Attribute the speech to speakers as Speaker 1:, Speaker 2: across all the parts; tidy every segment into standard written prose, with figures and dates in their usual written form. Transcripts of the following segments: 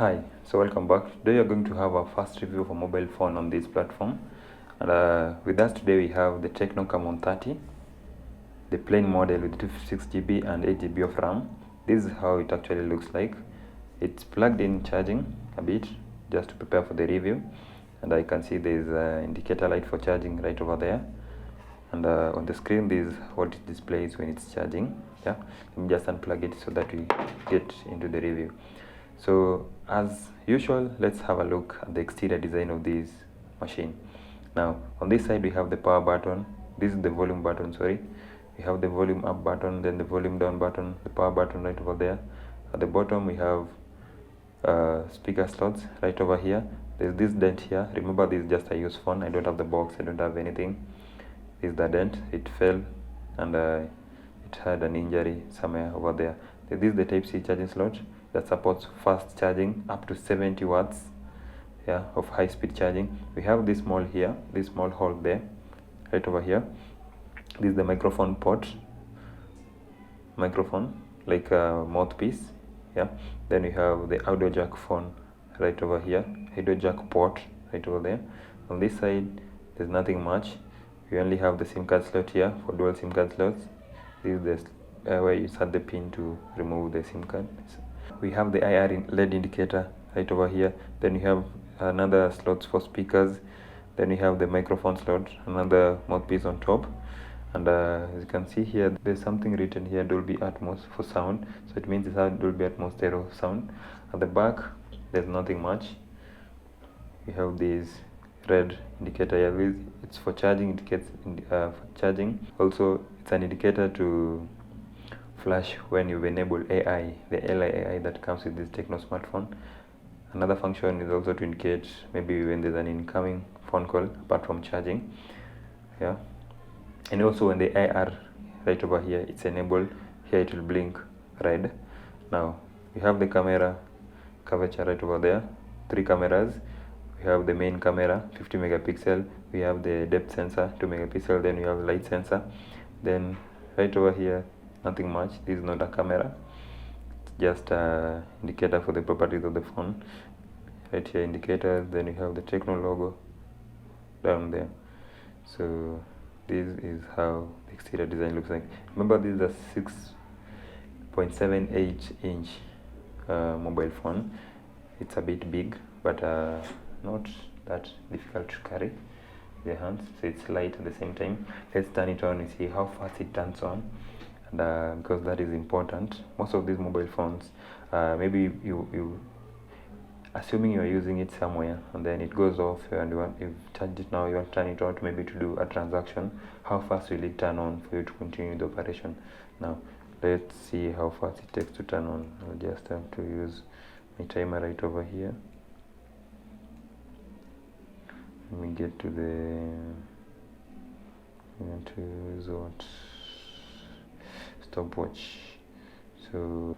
Speaker 1: Hi, so welcome back. Today we are going to have our first review of a mobile phone on this platform. And with us today we have the Tecno Camon 30, the plain model with 256GB and 8GB of RAM. This is how it actually looks like. It's plugged in charging a bit just to prepare for the review. And I can see there's an indicator light for charging right over there. And on the screen this is what it displays when it's charging. Yeah, let me just unplug it so that we get into the review. So as usual, let's have a look at the exterior design of this machine. Now on this side we have the power button. This is the volume button, sorry. We have the volume up button, then the volume down button, the power button right over there. At the bottom we have speaker slots right over here. There's this dent here. Remember, this is just a used phone. I don't have the box, I don't have anything. This is the dent. It fell and it had an injury somewhere over there. This is the Type-C charging slot that supports fast charging up to 70 watts, yeah, of high-speed charging. We have this small here, this small hole there, right over here. This is the microphone port, like a mouthpiece, yeah. Then we have the audio jack phone right over here, audio jack port right over there. On this side there's nothing much. We only have the SIM card slot here for dual SIM card slots. This is the where you insert the pin to remove the SIM card. We have the IR LED indicator right over here. Then we have another slots for speakers. Then we have the microphone slot, another mouthpiece on top. And as you can see here, there's something written here, Dolby Atmos for sound. So it means it's a Dolby Atmos stereo sound. At the back, there's nothing much. We have this red indicator here. It's for charging, indicates for charging. Also, it's an indicator to flash when you've enabled AI, the AI that comes with this Tecno smartphone. Another function is also to indicate maybe when there's an incoming phone call apart from charging, yeah. And also when the IR right over here, it's enabled, here it will blink red. Now we have the camera curvature right over there, 3 cameras. We have the main camera, 50 megapixel. We have the depth sensor, 2 megapixel. Then we have light sensor. Then right over here, nothing much. This is not a camera, it's just an indicator for the properties of the phone. Right here, indicators. Then you have the Tecno logo down there. So this is how the exterior design looks like. Remember, this is a 6.78 inch mobile phone. It's a bit big, but not that difficult to carry the hands, so it's light at the same time. Let's turn it on and see how fast it turns on. And because that is important, most of these mobile phones, maybe you assuming you are using it somewhere and then it goes off and you've charged it now, you want to turn it on maybe to do a transaction. How fast will it turn on for you to continue the operation? Now let's see how fast it takes to turn on. I'll just have to use my timer right over here. Let me get to the, I'm going to use what, stopwatch. So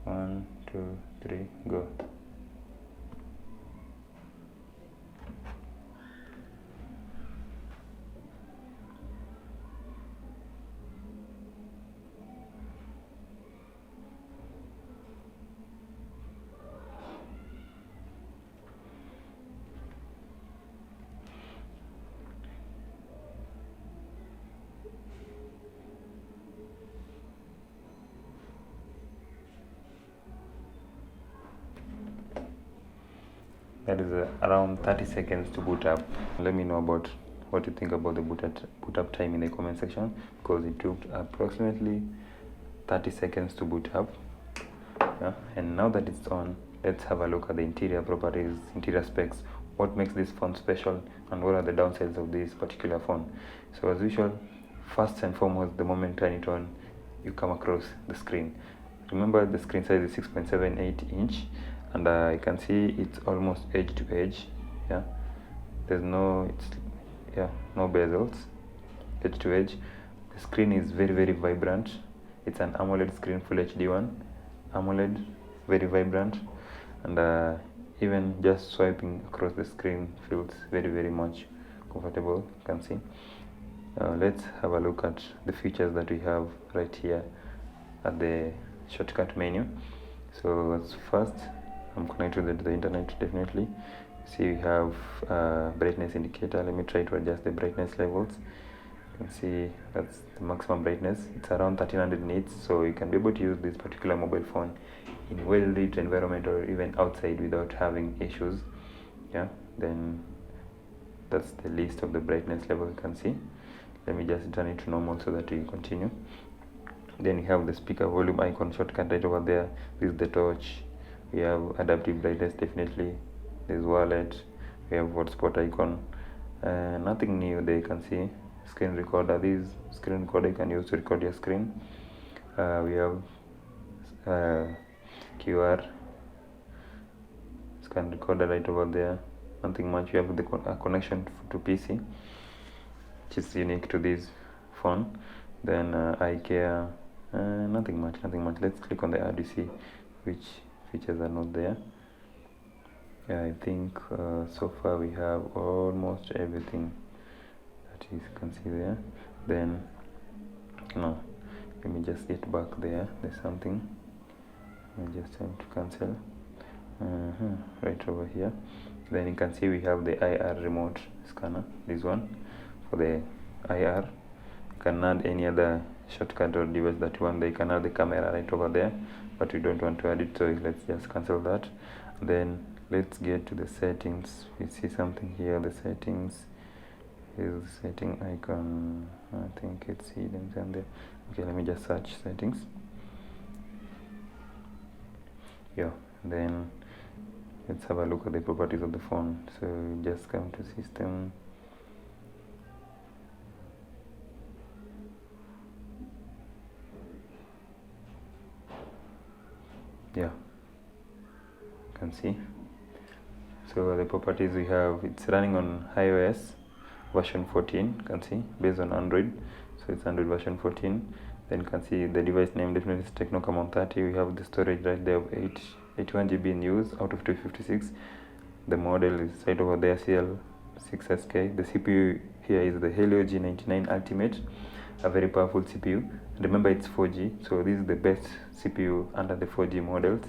Speaker 1: 1, 2, 3, go. That is around 30 seconds to boot up. Let me know about what you think about the boot up time in the comment section, because it took approximately 30 seconds to boot up. Yeah. And now that it's on, let's have a look at the interior properties, interior specs, what makes this phone special and what are the downsides of this particular phone. So as usual, first and foremost, the moment you turn it on, you come across the screen. Remember, the screen size is 6.78 inch. And you can see it's almost edge to edge, yeah. There's no, no bezels, edge to edge. The screen is very vibrant. It's an AMOLED screen, full HD one, AMOLED, very vibrant. And even just swiping across the screen feels very much comfortable, you can see. Let's have a look at the features that we have right here at the shortcut menu. So as first, I'm connected to the internet definitely. See, we have brightness indicator. Let me try to adjust the brightness levels. You can see that's the maximum brightness. It's around 1300 nits, so you can be able to use this particular mobile phone in well-lit environment or even outside without having issues. Yeah, then that's the list of the brightness level you can see. Let me just turn it to normal so that we continue. Then you have the speaker volume icon shortcut right over there. This is the torch. We have adaptive brightness definitely. There's wallet. We have hotspot icon. Nothing new there, you can see. Screen recorder. This screen recorder you can use to record your screen. We have QR scan recorder right over there. Nothing much. We have the connection to PC, which is unique to this phone. Then eye care. Nothing much. Let's click on the add to see which features are not there. Yeah, I think so far we have almost everything that you can see there. Then no, let me just get back there. There's something. I just have to cancel. Right over here. Then you can see we have the IR remote scanner. This one for the IR. You can add any other shortcut or device that you want. They can add the camera right over there, but we don't want to add it, so let's just cancel that. Then let's get to the settings. We see something here. The settings is setting icon. I think it's hidden down there. Okay, let me just search settings. Yeah, then let's have a look at the properties of the phone. So just come to system. Yeah, you can see. So the properties we have, it's running on iOS version 14, you can see, based on Android. So it's Android version 14. Then you can see the device name definitely is Tecno Camon 30. We have the storage right there of 81 GB in use out of 256. The model is right over there, CL6SK. The CPU here is the Helio G99 Ultimate, a very powerful CPU. Remember, it's 4G, so this is the best CPU under the 4G models.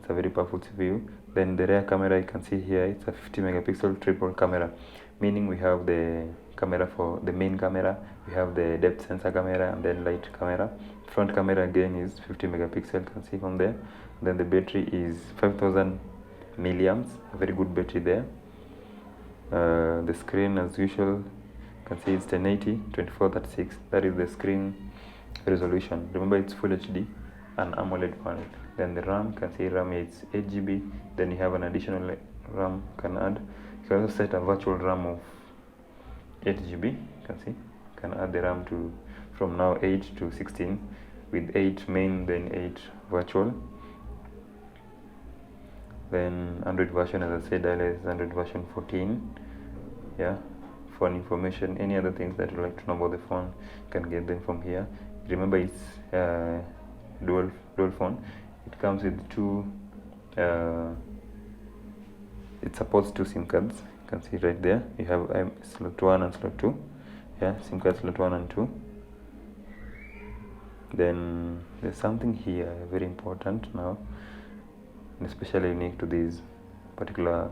Speaker 1: It's a very powerful CPU. Then the rear camera, you can see here, it's a 50 megapixel triple camera, meaning we have the camera for the main camera, we have the depth sensor camera, and then light camera. Front camera again is 50 megapixel, you can see from there. Then the battery is 5000 milliamps, a very good battery there. The screen, as usual, you can see it's 1080 2436. That is the screen resolution. Remember, it's full HD and AMOLED panel. Then the RAM, you can see RAM is 8 GB. Then you have an additional RAM you can add. You can also set a virtual RAM of 8 GB. You can see you can add the RAM to from now 8 to 16 with 8 main, then 8 virtual. Then Android version, as I said earlier, is Android version 14. Yeah, phone information, any other things that you like to know about the phone, you can get them from here. Remember, it's dual phone. It comes with two it supports two SIM cards. You can see right there, you have slot 1 and slot 2. Yeah, SIM card slot 1 and 2. Then there's something here very important now, and especially unique to this particular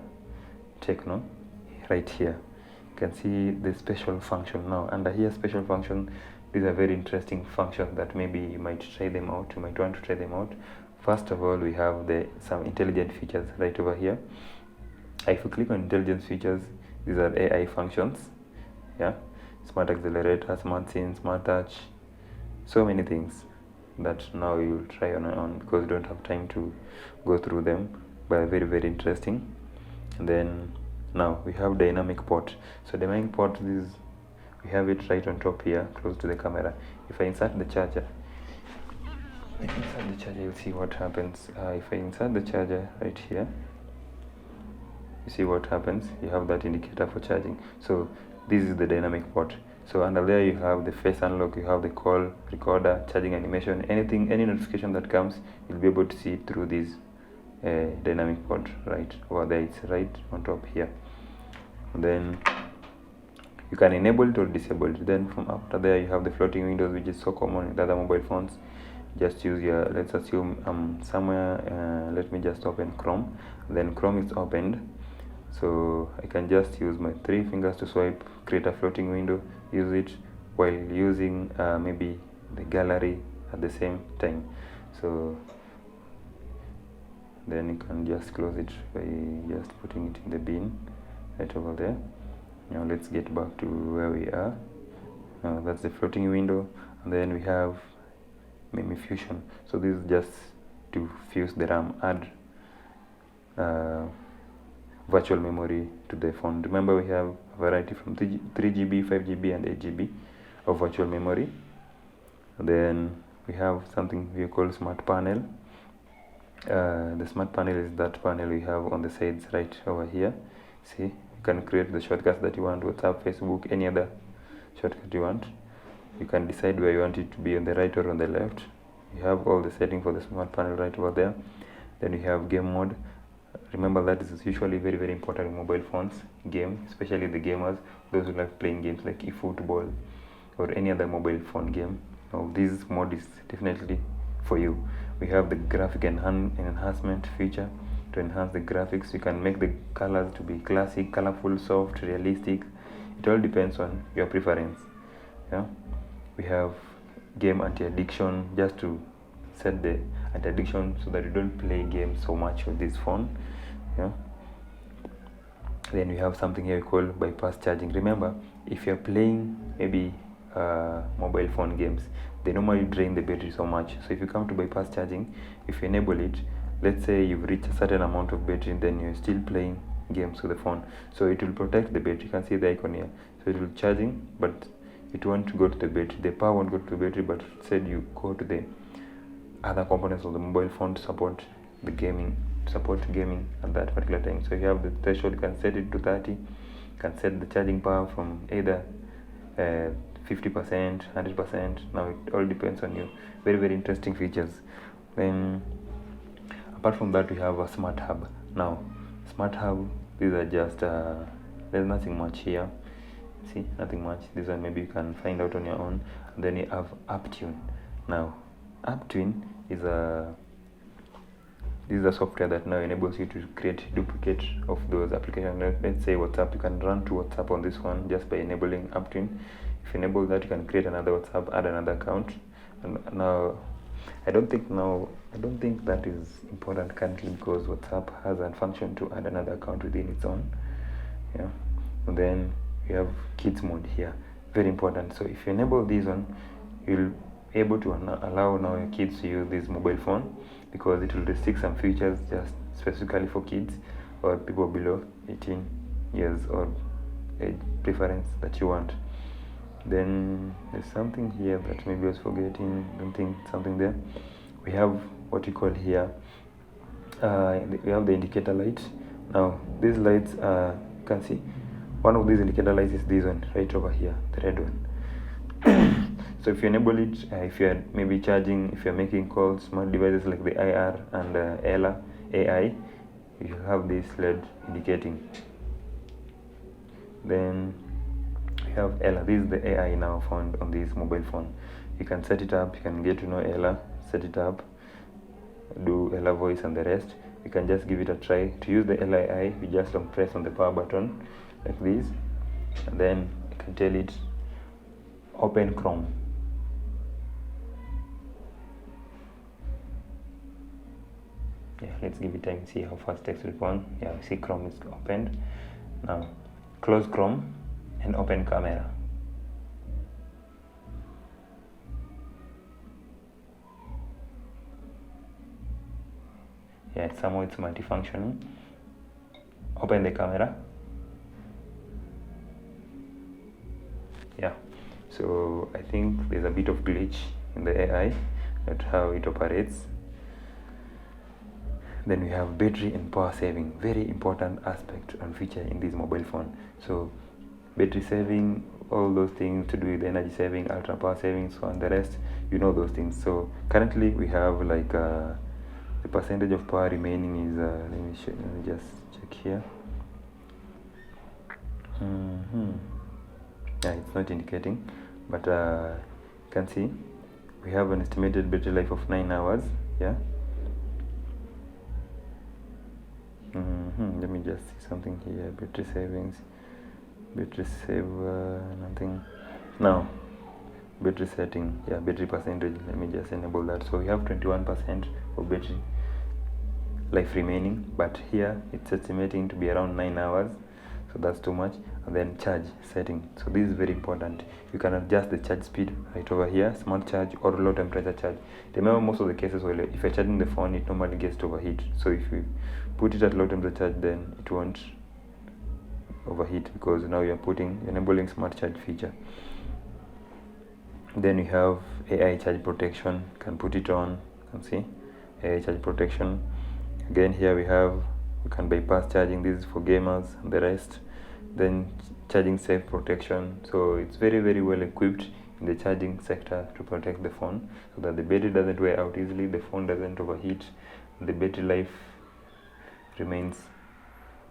Speaker 1: Tecno. Right here, you can see the special function. Now under here, special function, these are very interesting functions that maybe you might try them out. You might want to try them out. First of all, we have some intelligent features right over here. If you click on intelligence features, these are AI functions. Yeah, smart accelerator, smart scene, smart touch, so many things that now you'll try on because you don't have time to go through them, but very, very interesting. And then now we have dynamic port. So dynamic port is, we have it right on top here, close to the camera. If I insert the charger, you'll see what happens. If I insert the charger right here, you see what happens. You have that indicator for charging. So this is the dynamic port. So under there you have the face unlock, you have the call recorder, charging animation, anything, any notification that comes, you'll be able to see it through this dynamic port right over there. It's right on top here. And then you can enable it or disable it. Then from after there you have the floating windows, which is so common in other mobile phones. just use your, let's assume somewhere, let me just open Chrome. Then Chrome is opened, so I can just use my 3 fingers to swipe, create a floating window, use it while using maybe the gallery at the same time. So then you can just close it by just putting it in the bin right over there. Now let's get back to where we are. Now that's the floating window, and then we have Meme Fusion. So this is just to fuse the RAM, add virtual memory to the phone. Remember, we have a variety from 3GB, 5GB and 8GB of virtual memory. And then we have something we call smart panel. The smart panel is that panel we have on the sides right over here. See, you can create the shortcuts that you want, WhatsApp, Facebook, any other shortcut you want. You can decide where you want it to be, on the right or on the left. You have all the settings for the smart panel right over there. Then you have game mode. Remember, that is usually very, very important in mobile phones. Game, especially the gamers, those who like playing games like eFootball or any other mobile phone game. Now this mode is definitely for you. We have the graphic enhancement feature to enhance the graphics. You can make the colors to be classic, colorful, soft, realistic. It all depends on your preference. Yeah, we have game anti-addiction, just to set the anti-addiction so that you don't play games so much with this phone. Yeah. Then we have something here we call bypass charging. Remember, if you're playing maybe mobile phone games, they normally drain the battery so much. So if you come to bypass charging, if you enable it, let's say you've reached a certain amount of battery, then you're still playing games with the phone, so it will protect the battery. You can see the icon here. So it will charging, but it won't go to the battery. The power won't go to the battery, but instead you go to the other components of the mobile phone to support the gaming, at that particular time. So you have the threshold, you can set it to 30. You can set the charging power from either 50%, 100%. Now it all depends on you. Very, very interesting features. Then apart from that, we have a smart hub. Now smart hub, these are just there's nothing much here. See, nothing much. This one maybe you can find out on your own. And then you have AppTune. Now AppTune is a software that now enables you to create duplicate of those applications. Let's say WhatsApp, you can run to WhatsApp on this one just by enabling AppTune. If you enable that, you can create another WhatsApp, add another account. And now I don't think that is important currently, because WhatsApp has a function to add another account within its own. Yeah. And then you have kids mode here, very important. So if you enable this one, you'll be able to allow now your kids to use this mobile phone, because it will restrict some features just specifically for kids or people below 18 years or age preference that you want. Then there's something here that maybe I was forgetting. Don't think something there. We have what we call here, we have the indicator light. Now these lights, you can see one of these indicator lights is this one right over here, the red one. So if you enable it, if you're maybe charging, if you're making calls, smart devices like the IR and Ella AI, you have this LED indicating. Then we have Ella. This is the AI now found on this mobile phone. You can set it up, you can get to know Ella, set it up, do Ella voice and the rest. You can just give it a try. To use the Ella AI, you just don't press on the power button like this, and then you can tell it open Chrome. Yeah, let's give it time and see how fast text responds. Yeah, see Chrome is opened. Now close Chrome and open camera. Yeah, somehow it's multifunctioning. Open the camera. Yeah, so I think there's a bit of glitch in the AI at how it operates. Then we have battery and power saving, very important aspect and feature in this mobile phone. So battery saving, all those things to do with energy saving, ultra power saving, so on the rest, you know those things. So currently we have like the percentage of power remaining is let me just check here. Yeah, it's not indicating, but you can see we have an estimated battery life of 9 hours. Yeah. Let me just see something here. Battery savings, battery saver, nothing. Now, battery setting, yeah, battery percentage. Let me just enable that. So we have 21% of battery life remaining, but here it's estimating to be around 9 hours, so that's too much. And then charge setting, so this is very important. You can adjust the charge speed right over here, smart charge or low temperature charge. Remember, most of the cases where if you're charging the phone, it normally gets to overheat. So if you put it at low temperature charge, then it won't overheat, because now you're enabling smart charge feature. Then we have AI charge protection, can put it on. You can see AI charge protection. Again, here we can bypass charging. This is for gamers and the rest. Then charging safe protection, so it's very, very well equipped in the charging sector to protect the phone, so that the battery doesn't wear out easily, the phone doesn't overheat, the battery life remains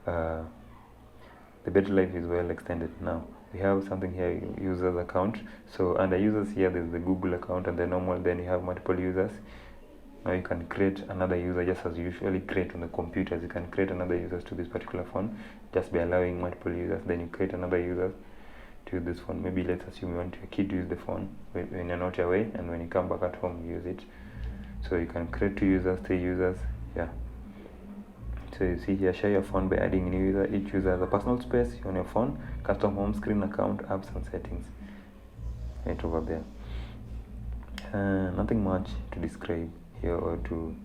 Speaker 1: the battery life is well extended. Now we have something here, users account. So under users here, there's the Google account and the normal. Then you have multiple users. Now you can create another user, just as you usually create on the computers. You can create another users to this particular phone just by allowing multiple users. Then you create another user to use this phone. Maybe let's assume you want your kid to use the phone when you're not away, and when you come back at home, you use it. So you can create 2 users, 3 users. Yeah. So you see here, share your phone by adding a new user. Each user has a personal space on your phone, custom home screen, account, apps and settings. Right over there. Nothing much to describe here or to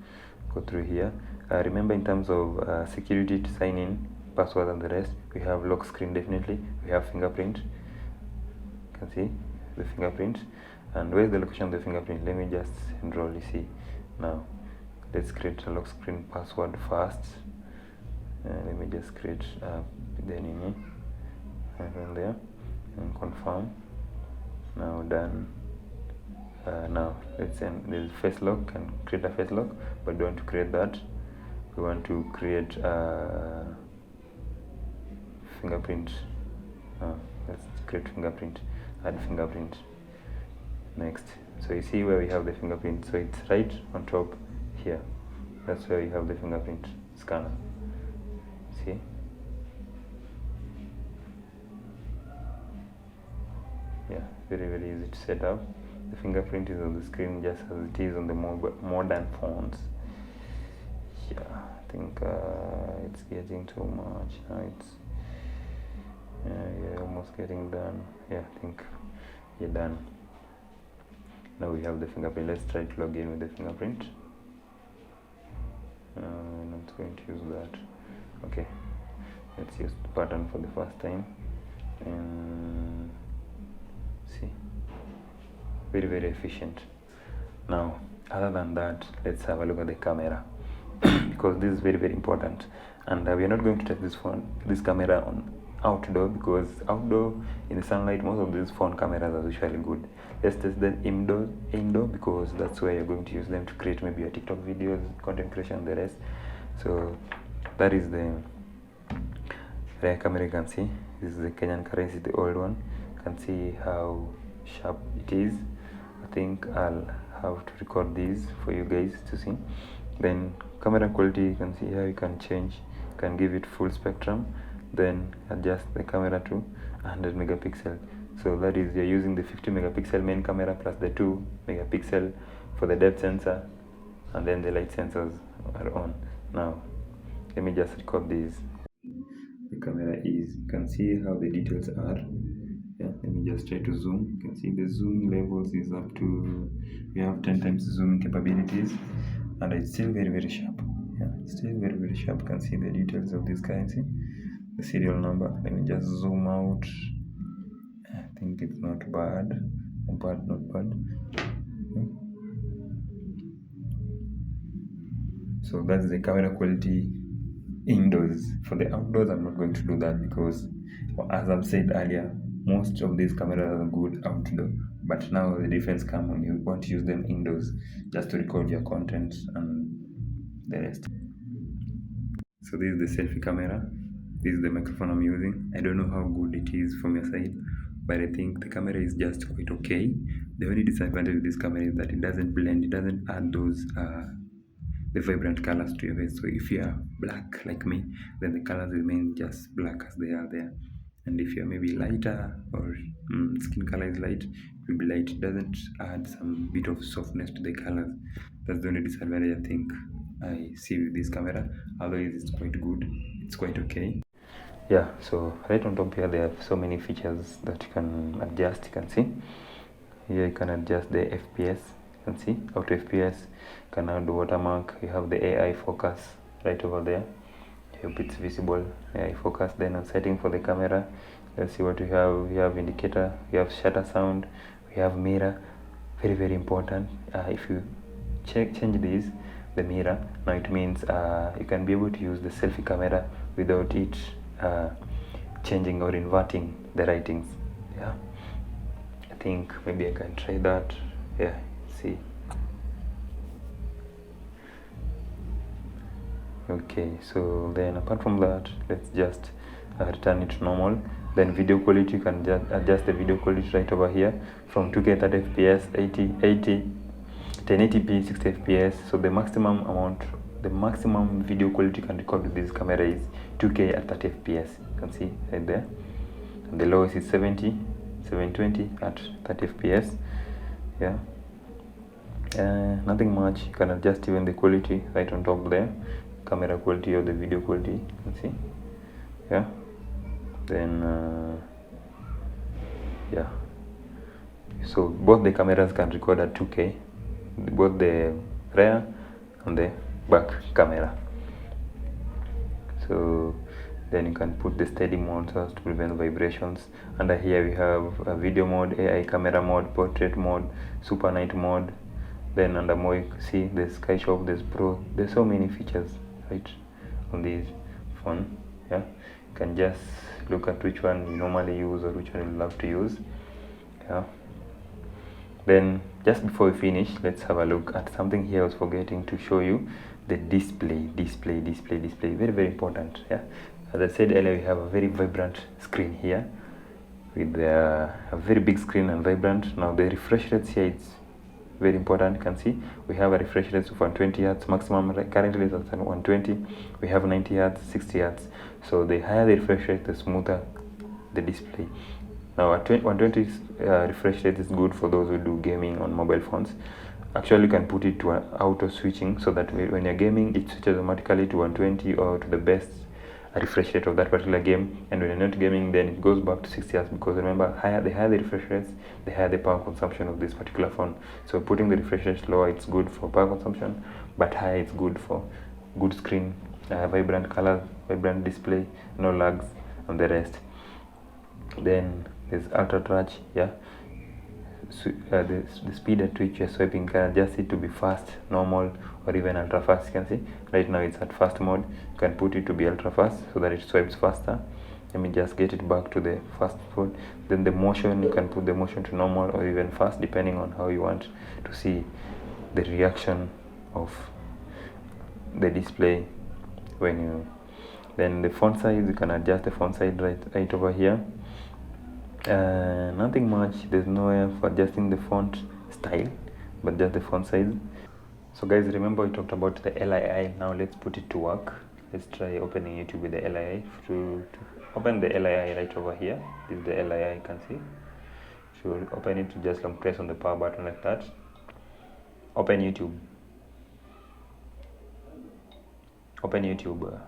Speaker 1: go through here. Remember, in terms of security, to sign in, password and the rest, we have lock screen, definitely. We have fingerprint. You can see the fingerprint. And where's the location of the fingerprint? Let me just enroll. You see. Now let's create a lock screen password first. Let me just create the enemy from there and confirm. Now done. Now let's send this face lock, and create a face lock, but we want to create that. We want to create fingerprint. Let's create fingerprint, add fingerprint. Next. So you see where we have the fingerprint, so it's right on top here. That's where you have the fingerprint scanner. See? Yeah, very, very easy to set up. The fingerprint is on the screen just as it is on the modern phones. Yeah, I think it's getting too much. Now it's you're almost getting done. Yeah, I think you're done. Now we have the fingerprint. Let's try to log in with the fingerprint. I'm not going to use that. Okay, let's use the pattern for the first time and see. Very, very efficient. Now, other than that, let's have a look at the camera because this is very, very important. And we are not going to test this camera on outdoor, because outdoor in the sunlight, most of these phone cameras are usually good. Let's test them indoor, because that's where you're going to use them to create maybe your TikTok videos, content creation, and the rest. So that is the rear camera. You can see this is the Kenyan currency, the old one. You can see how sharp it is. I think I'll have to record these for you guys to see. Then camera quality, you can see here, you can change, you can give it full spectrum, then adjust the camera to 100 megapixel. So that is, you're using the 50 megapixel main camera plus the 2 megapixel for the depth sensor, and then the light sensors are on. Now let me just record these. The camera is, you can see how the details are. Yeah, let me just try to zoom. You can see the zoom levels is up to, we have 10 times zooming capabilities, and it's still very, very sharp. Yeah, it's still very, very sharp. You can see the details of this currency, the serial number. Let me just zoom out. I think it's not bad. Not bad. So that's the camera quality indoors. For the outdoors, I'm not going to do that, because as I've said earlier, most of these cameras are good outdoor, but now the difference comes when you want to use them indoors just to record your content and the rest. So this is the selfie camera. This is the microphone I'm using. I don't know how good it is from your side, but I think the camera is just quite okay. The only disadvantage of this camera is that it doesn't blend, it doesn't add those the vibrant colors to your face. So if you are black like me, then the colors remain just black as they are there. And if you're maybe lighter or skin color is light, it will be light. It doesn't add some bit of softness to the colors. That's the only disadvantage I think I see with this camera. Otherwise it's quite good, it's quite okay. Yeah, so right on top here there are so many features that you can adjust. You can see here you can adjust the FPS. You can see auto FPS, you can add watermark, you have the AI focus right over there. I hope it's visible. AI focus. Then on setting for the camera, let's see what we have. We have indicator, we have shutter sound, we have mirror. Very, very important. If you change this, the mirror, now it means you can be able to use the selfie camera without it changing or inverting the writings. Yeah, I think maybe I can try that. Yeah, see. Okay, so then apart from that, let's just return it to normal. Then video quality, you can just adjust the video quality right over here from 2K 30 FPS, 1080p 60 FPS. So the maximum video quality you can record with this camera is 2K at 30 FPS. You can see right there. And the lowest is 720 at 30 FPS. Yeah. Nothing much. You can adjust even the quality right on top there. Camera quality or the video quality, you can see. Yeah. Then yeah, so both the cameras can record at 2K, both the rear and the back camera. So then you can put the steady mode so as to prevent vibrations. Under here we have a video mode, AI camera mode, portrait mode, super night mode. Then under more you see the sky shop, there's pro, there's so many features right on this phone. Yeah, you can just look at which one you normally use or which one you love to use. Yeah, then just before we finish, let's have a look at something here I was forgetting to show you. The display, very, very important. Yeah, as I said earlier, we have a very vibrant screen here with a very big screen and vibrant. Now the refresh rates here, it's very important. You can see we have a refresh rate of 120 Hz maximum. Currently it's at 120. We have 90 Hz, 60 Hz. So the higher the refresh rate, the smoother the display. Now at 120 refresh rate is good for those who do gaming on mobile phones. Actually you can put it to auto switching so that when you're gaming it switches automatically to 120 or to the best refresh rate of that particular game, and when you're not gaming then it goes back to 60 Hz, because remember the higher the refresh rates, the higher the power consumption of this particular phone. So putting the refresh rate lower, it's good for power consumption, but higher it's good for good screen, vibrant colors, vibrant display, no lags and the rest. Then there's ultra touch. Yeah, the speed at which you're swiping, you can adjust it to be fast, normal, or even ultra fast. You can see right now it's at fast mode. You can put it to be ultra fast so that it swipes faster. Let me just get it back to the fast mode. Then the motion, you can put the motion to normal or even fast, depending on how you want to see the reaction of the display when you. Then the font size, you can adjust the font size right over here. Nothing much, there's no way for adjusting the font style, but just the font size. So guys, remember we talked about the LII. Now let's put it to work. Let's try opening YouTube with the LII. To open the LII right over here, this is the LII, you can see. So open it, to just long press on the power button like that. Open YouTube. Open YouTube.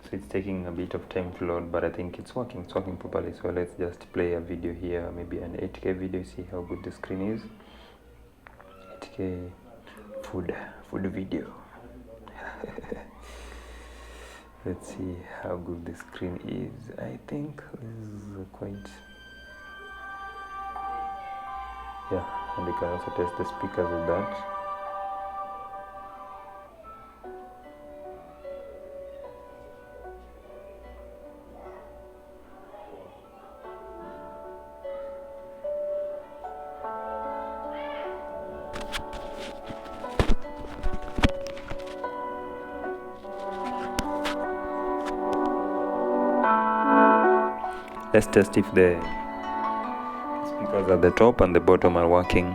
Speaker 1: So it's taking a bit of time to load, but I think it's working properly. So let's just play a video here, maybe an 8K video, see how good the screen is. 8K food video. Let's see how good the screen is. I think this is quite, yeah, and you can also test the speakers with that. Let's test if the speakers at the top and the bottom are working.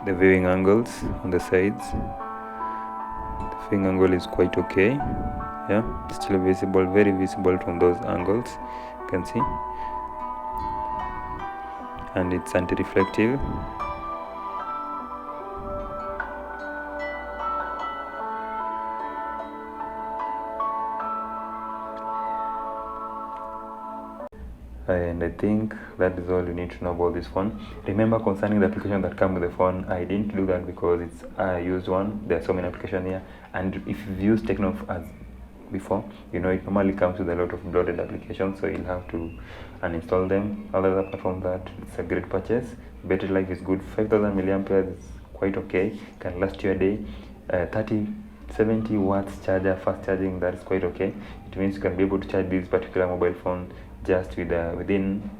Speaker 1: The viewing angles on the sides, the viewing angle is quite okay. Yeah, still visible, very visible from those angles, you can see, and it's anti-reflective. And I think that is all you need to know about this phone. Remember, concerning the application that come with the phone, I didn't do that because it's I used one. There are so many applications here, and if you've used Tecno as before, you know it normally comes with a lot of bloated applications, so you'll have to uninstall them. Other apart from that, it's a great purchase. Battery life is good. 5000 milliamperes is quite okay, can last you a day. 70 watts charger, fast charging, that's quite okay. It means you can be able to charge this particular mobile phone just within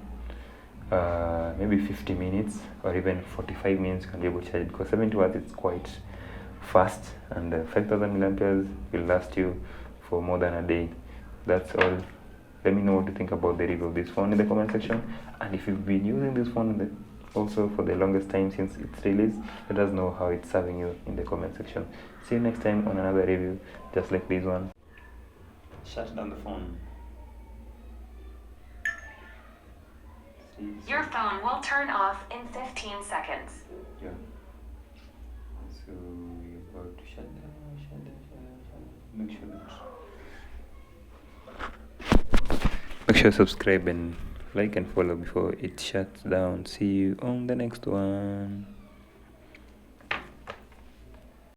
Speaker 1: maybe 50 minutes or even 45 minutes. You can be able to charge it, because 70 watts is quite fast, and 5000 milliamperes will last you for more than a day. That's all. Let me know what you think about the review of this phone in the comment section, and if you've been using this phone also for the longest time since its release, let us know how it's serving you in the comment section. See you next time on another review just like this one. Shut down the phone.
Speaker 2: Your phone will turn off in 15 seconds.
Speaker 1: Yeah. So you're about to shut down. Make sure subscribe and like and follow before it shuts down. See you on the next one.